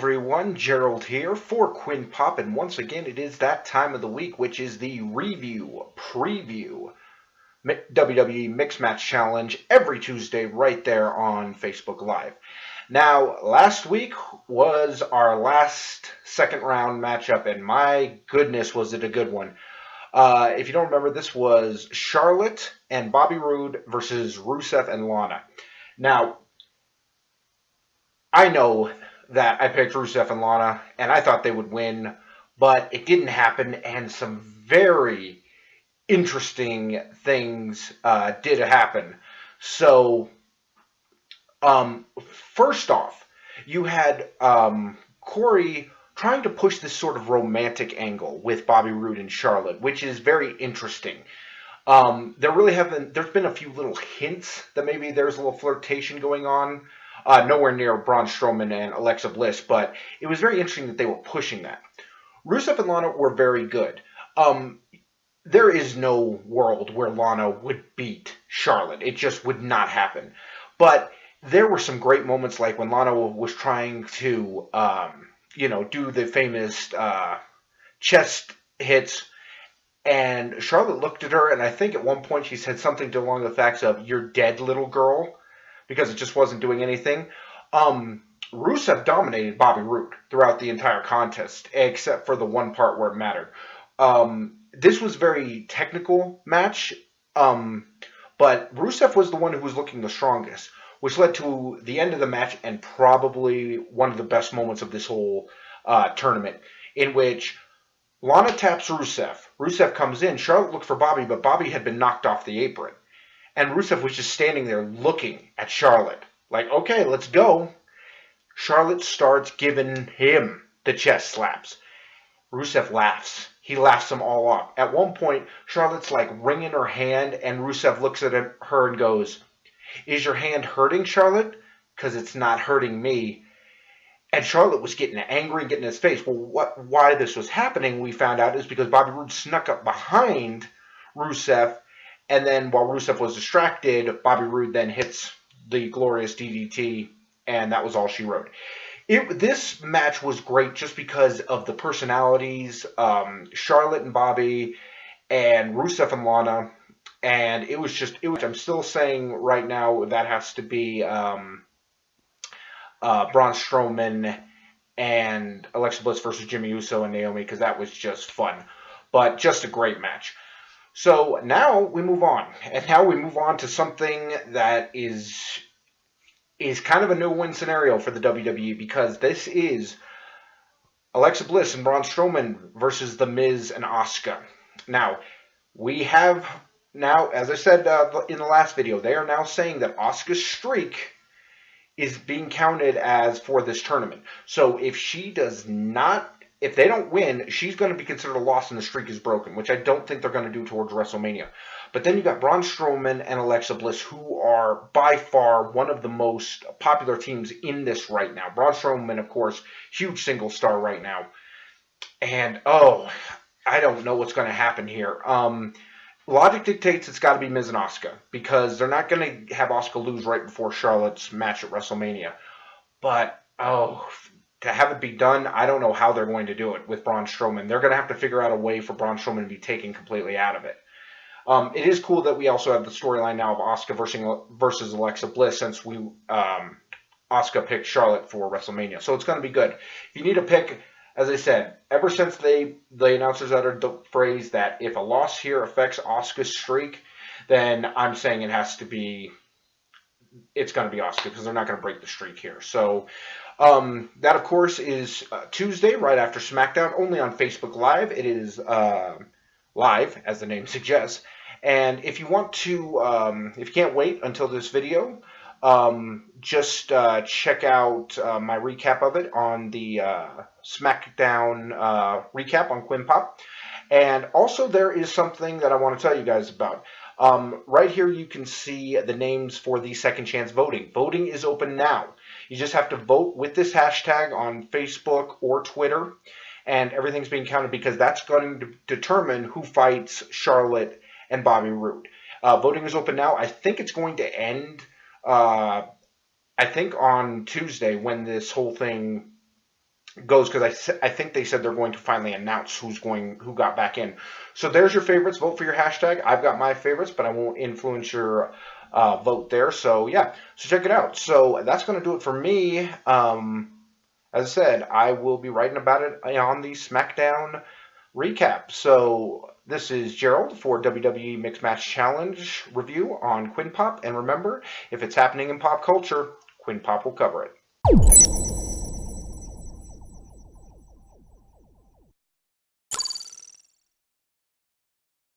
everyone, Gerald here for Quinn Pop, and once again it is that time of the week, which is the preview WWE Mixed Match Challenge every Tuesday right there on Facebook Live. Now, last week was our last second round matchup, and my goodness was it a good one. If you don't remember, this was Charlotte and Bobby Roode versus Rusev and Lana. Now, I know that I picked Rusev and Lana, and I thought they would win, but it didn't happen, and some very interesting things did happen. So, first off, you had Corey trying to push this sort of romantic angle with Bobby Roode and Charlotte, which is very interesting. There's been a few little hints that maybe there's a little flirtation going on. Nowhere near Braun Strowman and Alexa Bliss, but it was very interesting that they were pushing that. Rusev and Lana were very good. There is no world where Lana would beat Charlotte. It just would not happen. But there were some great moments, like when Lana was trying to, do the famous chest hits, and Charlotte looked at her, and I think at one point she said something along the facts of, "You're dead, little girl," because it just wasn't doing anything. Rusev dominated Bobby Roode throughout the entire contest, except for the one part where it mattered. This was a very technical match, but Rusev was the one who was looking the strongest, which led to the end of the match and probably one of the best moments of this whole tournament, in which Lana taps Rusev. Rusev comes in. Charlotte looked for Bobby, but Bobby had been knocked off the apron. And Rusev was just standing there looking at Charlotte. Like, okay, let's go. Charlotte starts giving him the chest slaps. Rusev laughs. He laughs them all off. At one point, Charlotte's like wringing her hand, and Rusev looks at her and goes, "Is your hand hurting, Charlotte? Because it's not hurting me." And Charlotte was getting angry and getting in his face. Well, why this was happening, we found out, is because Bobby Roode snuck up behind Rusev. And then while Rusev was distracted, Bobby Roode then hits the glorious DDT, and that was all she wrote. This match was great just because of the personalities, Charlotte and Bobby, and Rusev and Lana, and I'm still saying right now that has to be Braun Strowman and Alexa Bliss versus Jimmy Uso and Naomi, because that was just fun, but just a great match. So now we move on, and now we move on to something that is kind of a no-win scenario for the WWE, because this is Alexa Bliss and Braun Strowman versus The Miz and Asuka. Now, as I said in the last video, they are now saying that Asuka's streak is being counted as for this tournament. So if they don't win, she's going to be considered a loss and the streak is broken, which I don't think they're going to do towards WrestleMania. But then you got Braun Strowman and Alexa Bliss, who are by far one of the most popular teams in this right now. Braun Strowman, of course, huge single star right now. And, I don't know what's going to happen here. Logic dictates it's got to be Miz and Asuka, because they're not going to have Asuka lose right before Charlotte's match at WrestleMania. But, to have it be done, I don't know how they're going to do it with Braun Strowman. They're going to have to figure out a way for Braun Strowman to be taken completely out of it. It is cool that we also have the storyline now of Asuka versus Alexa Bliss, since Asuka picked Charlotte for WrestleMania. So it's going to be good. If you need a pick, as I said, ever since the announcers uttered the phrase that if a loss here affects Asuka's streak, then I'm saying it's going to be Asuka, because they're not going to break the streak here. So that, of course, is Tuesday, right after SmackDown, only on Facebook Live. It is live, as the name suggests. And if you want to, if you can't wait until this video, just check out my recap of it on the SmackDown recap on Quinn Pop. And also, there is something that I want to tell you guys about. Right here, you can see the names for the second chance voting. Voting is open now. You just have to vote with this hashtag on Facebook or Twitter, and everything's being counted, because that's going to determine who fights Charlotte and Bobby Roode. Voting is open now. I think it's going to end, I think on Tuesday, when this whole thing goes, because I think they said they're going to finally announce who got back in. So there's your favorites. Vote for your hashtag. I've got my favorites, but I won't influence your vote there. So yeah, so check it out. So that's going to do it for me. As I said, I will be writing about it on the SmackDown recap. So this is Gerald for WWE Mixed Match Challenge review on Quinn Pop. And remember, if it's happening in pop culture, Quinn Pop will cover it.